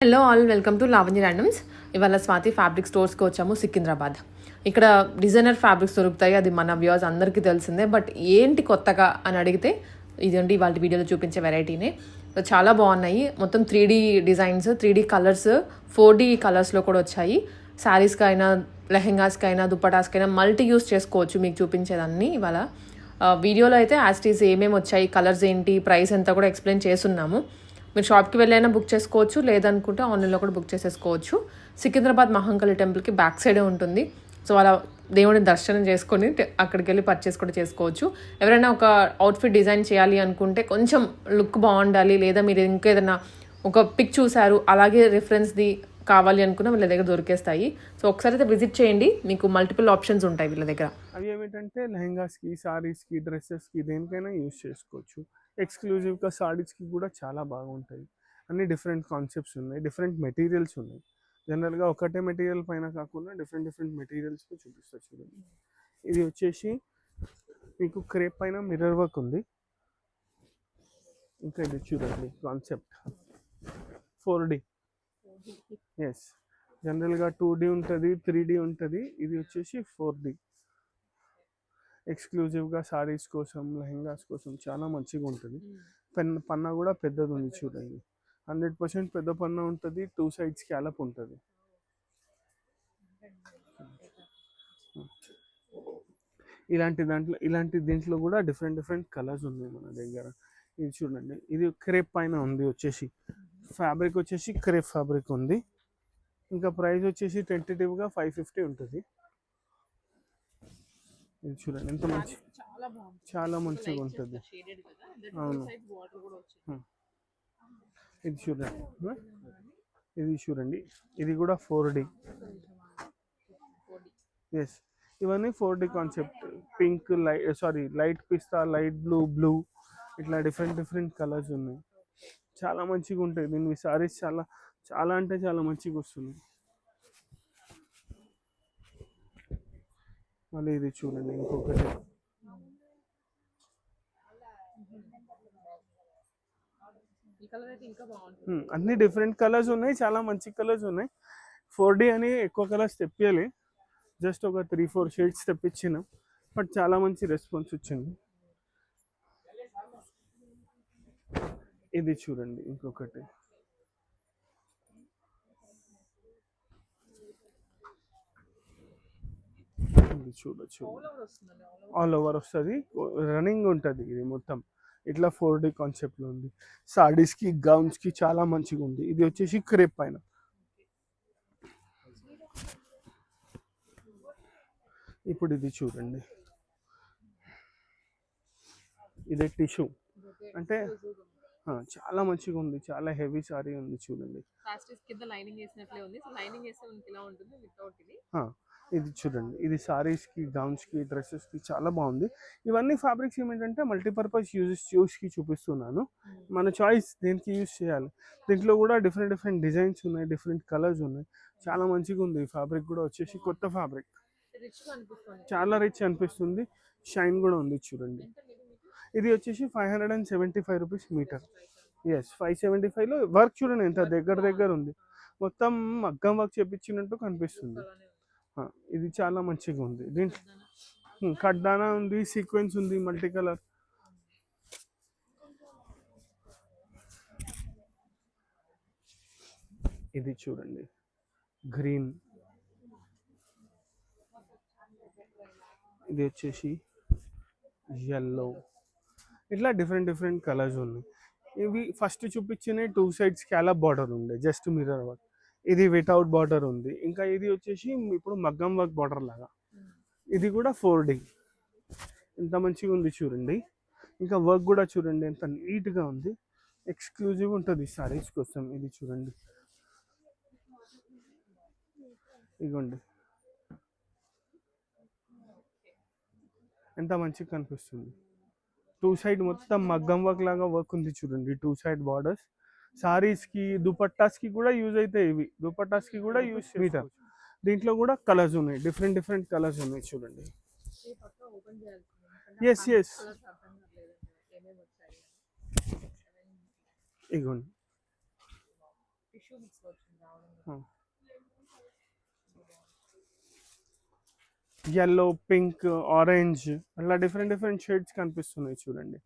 Hello all, welcome to Lavanya randoms. ఇవాళ Swathi fabric స్టోర్స్కి వచ్చాము, సికింద్రాబాద్. ఇక్కడ డిజైనర్ ఫ్యాబ్రిక్స్ దొరుకుతాయి, అది మన వ్యూవర్స్ అందరికీ తెలిసిందే. బట్ ఏంటి కొత్తగా అని అడిగితే ఇదండి వాళ్ళ వీడియోలో చూపించే వెరైటీనే. చాలా బాగున్నాయి. మొత్తం 3D designs, 3D colours, 4D కలర్స్లో కూడా వచ్చాయి. శారీస్కి అయినా, లెహెంగాస్కి అయినా, దుప్పటాస్కి అయినా మల్టీ యూస్ చేసుకోవచ్చు. మీకు చూపించేదాన్ని ఇవాళ వీడియోలో అయితే యాస్టీస్ ఏమేమి వచ్చాయి, కలర్స్ ఏంటి, ప్రైస్ ఎంత కూడా ఎక్స్ప్లెయిన్ చేస్తున్నాము. మీరు షాప్కి వెళ్ళైనా బుక్ చేసుకోవచ్చు, లేదనుకుంటే ఆన్లైన్లో కూడా బుక్ చేసేసుకోవచ్చు. సికింద్రాబాద్ మహంకాళి టెంపుల్కి బ్యాక్ సైడే ఉంటుంది. సో అలా దేవుడిని దర్శనం చేసుకొని అక్కడికి వెళ్ళి పర్చేస్ కూడా చేసుకోవచ్చు. ఎవరైనా ఒక అవుట్ఫిట్ డిజైన్ చేయాలి అనుకుంటే, కొంచెం లుక్ బాగుండాలి, లేదా మీరు ఇంకేదైనా ఒక పిక్ చూసారు అలాగే రిఫరెన్స్ది కావాలి అనుకున్నా వీళ్ళ దగ్గర దొరికేస్తాయి. సో ఒకసారి అయితే విజిట్ చేయండి, మీకు మల్టిపుల్ ఆప్షన్స్ ఉంటాయి వీళ్ళ దగ్గర. అవి ఏమిటంటే లెహెంగాస్కి, సారీస్కి, డ్రెస్సెస్కి దేనికైనా యూజ్ చేసుకోవచ్చు. ఎక్స్క్లూజివ్గా సారీస్కి కూడా చాలా బాగుంటాయి. అన్ని డిఫరెంట్ కాన్సెప్ట్స్ ఉన్నాయి, డిఫరెంట్ మెటీరియల్స్ ఉన్నాయి. జనరల్గా ఒకటే మెటీరియల్ పైన కాకుండా డిఫరెంట్ డిఫరెంట్ మెటీరియల్స్తో చూపిస్తా చూడండి. ఇది వచ్చేసి మీకు క్రేప్ పైన మిర్రర్ వర్క్ ఉంది. ఇంకా ఇది చూడండి కాన్సెప్ట్ 4D. ఎస్, జనరల్గా 2D ఉంటుంది, 3D ఉంటుంది. ఇది వచ్చేసి 4D. ఎక్స్క్లూజివ్గా సారీస్ కోసం, లెహెంగాస్ కోసం చాలా మంచిగా ఉంటుంది. పన్నా కూడా పెద్దది ఉంది చూడండి. 100% పెద్ద పన్నా ఉంటుంది. 2 సైడ్స్ స్కాలప్ ఉంటుంది. ఇలాంటి దీంట్లో కూడా డిఫరెంట్ డిఫరెంట్ కలర్స్ ఉన్నాయి మన దగ్గర. ఇది చూడండి, ఇది క్రేప్ పైన ఉంది. వచ్చేసి ఫ్యాబ్రిక్ వచ్చేసి క్రేప్ ఫ్యాబ్రిక్ ఉంది. ఇంకా ప్రైస్ వచ్చేసి టెంటేటివ్గా 550 ఉంటుంది. ఇది చూడండి ఎంత మంచి, చాలా మంచిగా ఉంటుంది. అవును, ఇది చూడండి, ఇది చూడండి, ఇది కూడా 4D. ఎస్, ఇవన్నీ 4D కాన్సెప్ట్. పింక్, లైట్ పిస్తా, లైట్ బ్లూ, ఇట్లా డిఫరెంట్ డిఫరెంట్ కలర్స్ ఉన్నాయి. చాలా మంచిగా ఉంటాయి. దీని సారీస్ చాలా చాలా అంటే చాలా మంచిగా వస్తుంది. మళ్ళీ ఇది చూడండి ఇంకొకటి. అన్ని డిఫరెంట్ కలర్స్ ఉన్నాయి, చాలా మంచి కలర్స్ ఉన్నాయి. 4D అని ఎక్కువ కలర్స్ తెప్పియాలి, జస్ట్ ఒక 3-4 షేడ్స్ తెప్పించినాం. బట్ చాలా మంచి రెస్పాన్స్ వచ్చింది. ఇది చూడండి ఇంకొకటి. ఇది చూడొచ్చు, ఆల్ ఓవర్ వస్తుంది, రన్నింగ్ ఉంటుంది. ఇది మొత్తం ఇట్లా 4D కాన్సెప్ట్లో ఉంది. సారీస్కి, గౌన్స్కి చాలా మంచిగా ఉంది. ఇది వచ్చేసి క్రేప్ పైన. ఇప్పుడు ఇది చూడండి, ఇది టిష్యూ, అంటే చాలా మంచిగా ఉంది. చాలా హెవీ సారీ ఉంది చూడండి. ఇది చూడండి, ఇది సారీస్కి, గౌన్స్కి, డ్రెస్సెస్కి చాలా బాగుంది. ఇవన్నీ ఫ్యాబ్రిక్స్ ఏమిటంటే మల్టీపర్పస్ యూస్కి చూపిస్తున్నాను. మన చాయిస్ దేనికి యూస్ చేయాలి. దీంట్లో కూడా డిఫరెంట్ డిఫరెంట్ డిజైన్స్ ఉన్నాయి, డిఫరెంట్ కలర్స్ ఉన్నాయి. చాలా మంచిగా ఉంది. ఫ్యాబ్రిక్ కూడా వచ్చేసి కొత్త ఫ్యాబ్రిక్, చాలా రిచ్ అనిపిస్తుంది. షైన్ కూడా ఉంది చూడండి. ఇది వచ్చేసి 575 రూపీస్ మీటర్. ఎస్, 575లో వర్క్ చూడండి ఎంత దగ్గర ఉంది. మొత్తం మగ్గం వర్క్ చేపించినట్టు కనిపిస్తుంది. ఇది చాలా మంచిగా ఉంది. దీంట్లో కడ్డానా ఉంది, సీక్వెన్స్ ఉంది, మల్టీ కలర్. ఇది చూడండి గ్రీన్, ఇది వచ్చేసి ఎల్లో, ఇట్లా డిఫరెంట్ డిఫరెంట్ కలర్స్ ఉన్నాయి. ఇవి ఫస్ట్ చూపించిన 2 సైడ్స్ స్కాలప్ బార్డర్ ఉండే, జస్ట్ మిర్రర్ వర్క్. ఇది వితౌట్ బార్డర్ ఉంది. ఇంకా ఇది వచ్చేసి ఇప్పుడు మగ్గం వర్క్ బార్డర్ లాగా. ఇది కూడా 4D. ఎంత మంచిగా ఉంది చూడండి. ఇంకా వర్క్ కూడా చూడండి ఎంత నీట్గా ఉంది. ఎక్స్క్లూజివ్ ఉంటుంది సారీస్ కోసం. ఇది చూడండి, ఇదిగోండి ఎంత మంచిగా కనిపిస్తుంది. 2 సైడ్ మొత్తం మగ్గం వర్క్ లాగా వర్క్ ఉంది చూడండి. 2 సైడ్ బార్డర్స్. సారీస్కి, దుపట్టాస్కి కూడా యూజ్ అవుతాయి. ఇవి దుపట్టాస్కి కూడా యూజ్ మీటర్. దీంట్లో కూడా కలర్స్ ఉన్నాయి, డిఫరెంట్ డిఫరెంట్ కలర్స్ ఉన్నాయి చూడండి. ఎస్, ఇగోండి ఎల్లో, పింక్, ఆరెంజ్ అలా డిఫరెంట్ డిఫరెంట్ షేడ్స్ కనిపిస్తున్నాయి చూడండి.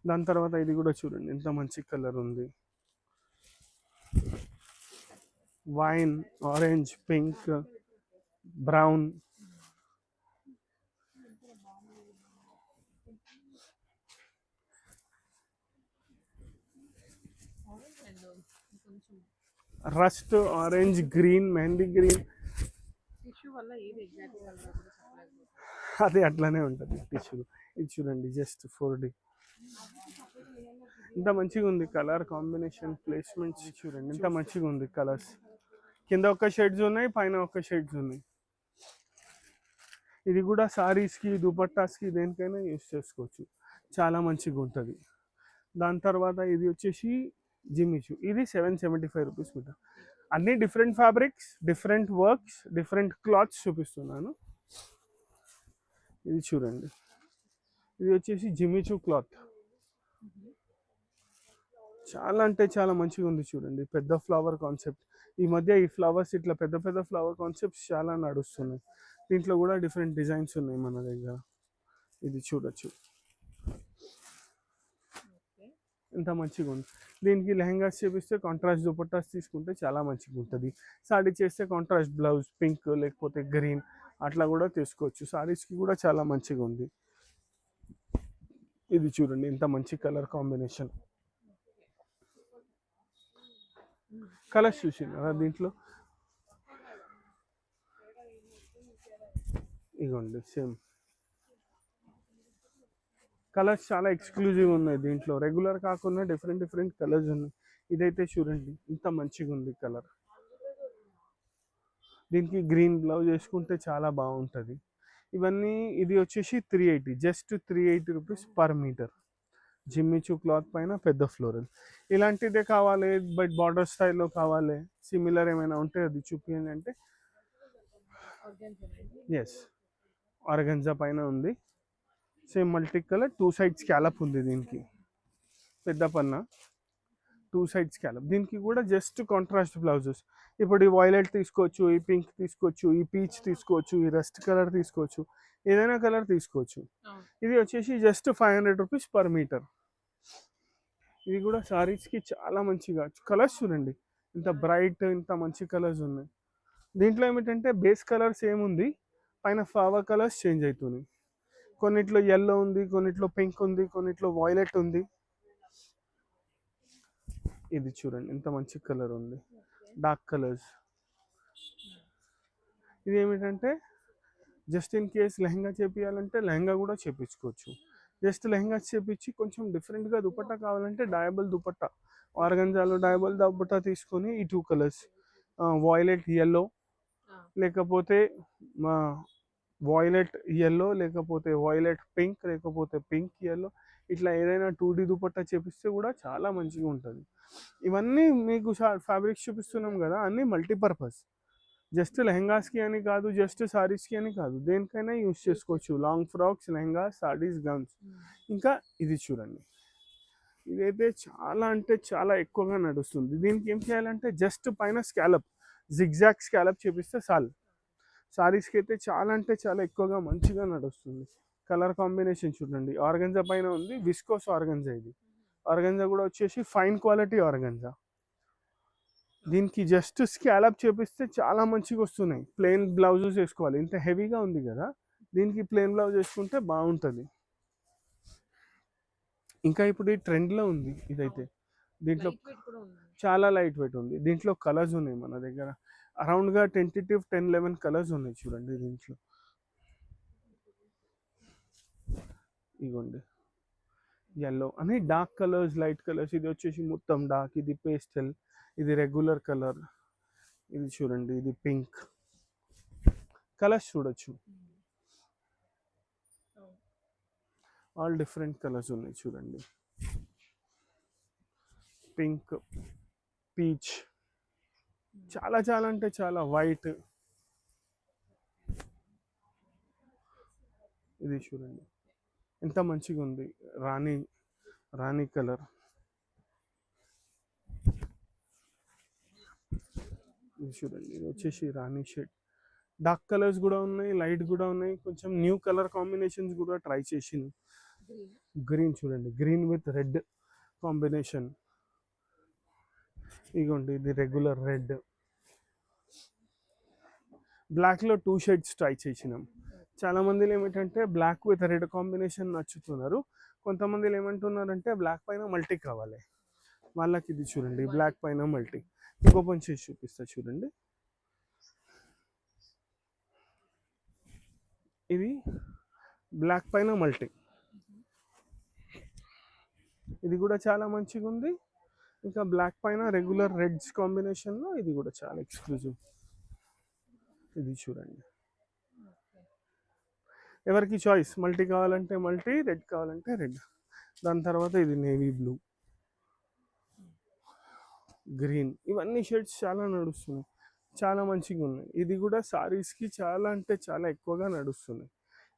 దాని తర్వాత ఇది కూడా చూడండి ఎంత మంచి కలర్ ఉంది. Wine, orange, pink, brown. Rust, orange, green, mehndi green. అది అట్లానే ఉంటుంది టిష్యూ. ఇది చూడండి జస్ట్ 4D. ఇంత మంచిగా ఉంది కలర్ కాంబినేషన్, ప్లేస్మెంట్స్ చూడండి ఇంత మంచిగా ఉంది. కలర్స్ కింద ఒక షేడ్స్ ఉన్నాయి, పైన ఒక షేడ్స్ ఉన్నాయి. ఇది కూడా సారీస్కి, దుపట్టాస్కి దేనికైనా యూస్ చేసుకోవచ్చు, చాలా మంచిగా ఉంటుంది. దాని తర్వాత ఇది వచ్చేసి జిమ్మిచూ. ఇది 775 రూపీస్ మీటర్. అన్నీ different fabrics, different works, different clothes చూపిస్తున్నాను. ఇది చూడండి, ఇది వచ్చేసి జిమ్మిచూ క్లాత్. చాలా అంటే చాలా మంచిగా ఉంది చూడండి. పెద్ద ఫ్లవర్ కాన్సెప్ట్. ఈ మధ్య ఈ ఫ్లవర్స్ ఇట్లా పెద్ద పెద్ద ఫ్లవర్ కాన్సెప్ట్స్ చాలా నడుస్తున్నాయి. దీంట్లో కూడా డిఫరెంట్ డిజైన్స్ ఉన్నాయి మన దగ్గర. ఇది చూడొచ్చు ఎంత మంచిగా ఉంది. దీనికి లెహంగాస్ చేపిస్తే కాంట్రాస్ట్ దుపట్టాస్ తీసుకుంటే చాలా మంచిగా ఉంటుంది. సారీ చేస్తే కాంట్రాస్ట్ బ్లౌజ్, పింక్ లేకపోతే గ్రీన్ అట్లా కూడా తీసుకోవచ్చు. సారీస్కి కూడా చాలా మంచిగా ఉంది. ఇది చూడండి ఎంత మంచి కలర్ కాంబినేషన్. కలర్స్ చూసినారా దీంట్లో? ఇగోండి సేమ్ కలర్స్ చాలా ఎక్స్క్లూజివ్ ఉన్నాయి దీంట్లో. రెగ్యులర్ కాకుండా డిఫరెంట్ డిఫరెంట్ కలర్స్ ఉన్నాయి. ఇదైతే చూడండి ఇంత మంచిగా ఉంది కలర్. దీనికి గ్రీన్ బ్లౌజ్ వేసుకుంటే చాలా బాగుంటుంది. ఇవన్నీ ఇది వచ్చేసి 380, just 380 rupees per metre. Jimmy Choo cloth పైన పెద్ద ఫ్లోరల్. ఇలాంటిదే కావాలి బట్ బార్డర్ స్టైల్లో కావాలి, సిమిలర్ ఏమైనా ఉంటే అది చూపించండి అంటే. ఎస్, ఆర్గంజా పైన ఉంది. Same multi colour, 2 side scallop ఉంది దీనికి. పెద్ద పన్న 2 సైడ్ స్కాలప్. దీనికి కూడా జస్ట్ కాంట్రాస్ట్ బ్లౌజెస్. ఇప్పుడు ఈ వైలెట్ తీసుకోవచ్చు, ఈ పింక్ తీసుకోవచ్చు, ఈ పీచ్ తీసుకోవచ్చు, ఈ రస్ట్ కలర్ తీసుకోవచ్చు, ఏదైనా కలర్ తీసుకోవచ్చు. ఇది వచ్చేసి జస్ట్ 500 రూపీస్ పర్ మీటర్. ఇది కూడా సారీస్కి చాలా మంచిగా. కలర్స్ చూడండి ఇంత బ్రైట్, ఇంత మంచి కలర్స్ ఉన్నాయి. దీంట్లో ఏమిటంటే బేస్ కలర్ సేమ్ ఉంది, పైన ఫ్లవర్ కలర్స్ చేంజ్ అవుతున్నాయి. కొన్నిట్లో ఎల్లో ఉంది, కొన్నిట్లో పింక్ ఉంది, కొన్నిట్లో వైలెట్ ఉంది. ఇది చూడండి ఎంత మంచి కలర్ ఉంది, డార్క్ కలర్స్. ఇది ఏమిటంటే జస్ట్ ఇన్ కేస్ లెహంగా చేపించాలంటే లెహంగా కూడా చేపించుకోవచ్చు. జస్ట్ లెహంగా చేపించి కొంచెం డిఫరెంట్గా దుపట్టా కావాలంటే డయబుల్ దుపట్టా, ఆర్గంజాలో డయబుల్ దుపట్టా తీసుకొని ఈ 2 కలర్స్, వాయిలెట్ ఎల్లో లేకపోతే వాయిలెట్ ఎల్లో లేకపోతే వాయిలెట్ పింక్ లేకపోతే పింక్ ఎల్లో, ఇట్లా ఏదైనా 2D దుపట్టా చేపిస్తే కూడా చాలా మంచిగా ఉంటుంది. ఇవన్నీ మీకు ఫ్యాబ్రిక్స్ చూపిస్తున్నాం కదా, అన్నీ మల్టీపర్పస్. జస్ట్ లెహంగాస్కి అని కాదు, జస్ట్ సారీస్కి అని కాదు, దేనికైనా యూస్ చేసుకోవచ్చు. Long frocks, lehenga, saris, gowns. ఇంకా ఇది చూడండి, ఇదైతే చాలా అంటే చాలా ఎక్కువగా నడుస్తుంది. దీనికి ఏం చేయాలంటే జస్ట్ పైన స్కాలప్, జిగ్జాగ్ స్కాలప్ చేపిస్తే చాలు. సారీస్కి అయితే చాలా అంటే చాలా ఎక్కువగా మంచిగా నడుస్తుంది. కలర్ కాంబినేషన్ చూడండి, ఆర్గంజా పైన ఉంది, విస్కోస్ ఆర్గంజా. ఇది ఆర్గంజా కూడా వచ్చేసి ఫైన్ క్వాలిటీ ఆర్గంజా. దీనికి జస్ట్ స్కాలప్ చేపిస్తే చాలా మంచిగా వస్తున్నాయి. ప్లెయిన్ బ్లౌజెస్ వేసుకోవాలి, ఇంత హెవీగా ఉంది కదా, దీనికి ప్లెయిన్ బ్లౌజ్ వేసుకుంటే బాగుంటుంది. ఇంకా ఇప్పుడు ఈ ట్రెండ్లో ఉంది ఇదైతే. దీంట్లో చాలా లైట్ వెయిట్ ఉంది. దీంట్లో కలర్స్ ఉన్నాయి మన దగ్గర అరౌండ్గా టెంటేటివ్ 10-11 కలర్స్ ఉన్నాయి చూడండి దీంట్లో. ఇగోండి ఎల్లో అని డార్క్ కలర్స్, లైట్ కలర్స్. ఇది వచ్చేసి మొత్తం డార్క్, ఇది పేస్టల్, ఇది రెగ్యులర్ కలర్. ఇది చూడండి, ఇది పింక్. కలర్స్ చూడొచ్చు, ఆల్ డిఫరెంట్ కలర్స్ ఉన్నాయి చూడండి. పింక్, పీచ్, చాలా చాలా అంటే చాలా వైట్. ఇది చూడండి ఎంత మంచిగా ఉంది, రాణి కలర్. ఇది చూడండి, ఇది వచ్చేసి రాణి షేడ్. డార్క్ కలర్స్ కూడా ఉన్నాయి, లైట్ కూడా ఉన్నాయి, కొంచెం న్యూ కలర్ కాంబినేషన్స్ కూడా ట్రై చేసింది. గ్రీన్ చూడండి, గ్రీన్ విత్ రెడ్ కాంబినేషన్. ఇగోండి ఇది రెగ్యులర్ రెడ్. బ్లాక్లో 2 షేడ్స్ ట్రై చేసినాం. చాలా మందిలో ఏమిటంటే బ్లాక్ విత్ రెడ్ కాంబినేషన్ నచ్చుతున్నారు. కొంతమందిలో ఏమంటున్నారంటే బ్లాక్ పైన మల్టీ కావాలి, వాళ్ళకి ఇది చూడండి బ్లాక్ పైన మల్టీ. ఓపెన్ చేసి చూపిస్తా చూడండి. ఇది బ్లాక్ పైన మల్టీ, ఇది కూడా చాలా మంచిగా ఉంది. ఇంకా బ్లాక్ పైన రెగ్యులర్ రెడ్స్ కాంబినేషన్లో ఇది కూడా చాలా ఎక్స్క్లూజివ్. ఇది చూడండి, ఎవరికి చాయిస్, మల్టీ కావాలంటే మల్టీ, రెడ్ కావాలంటే రెడ్. దాని తర్వాత ఇది నేవీ బ్లూ, గ్రీన్, ఇవన్నీ షేడ్స్ చాలా నడుస్తున్నాయి, చాలా మంచిగా ఉన్నాయి. ఇది కూడా సారీస్కి చాలా అంటే చాలా ఎక్కువగా నడుస్తున్నాయి.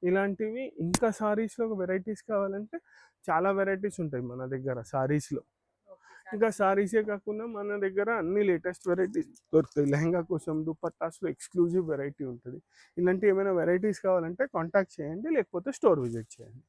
ఇలాంటివి ఇంకా సారీస్లో వెరైటీస్ కావాలంటే చాలా వెరైటీస్ ఉంటాయి మన దగ్గర సారీస్లో. ఇంకా సారీసే కాకుండా మన దగ్గర అన్ని లేటెస్ట్ వెరైటీస్ దొరుకుతాయి. లెహంగా కోసం దుపట్టాస్లో ఎక్స్క్లూజివ్ వెరైటీ ఉంటుంది. ఇలాంటి ఏమైనా వెరైటీస్ కావాలంటే కాంటాక్ట్ చేయండి, లేకపోతే స్టోర్ విజిట్ చేయండి.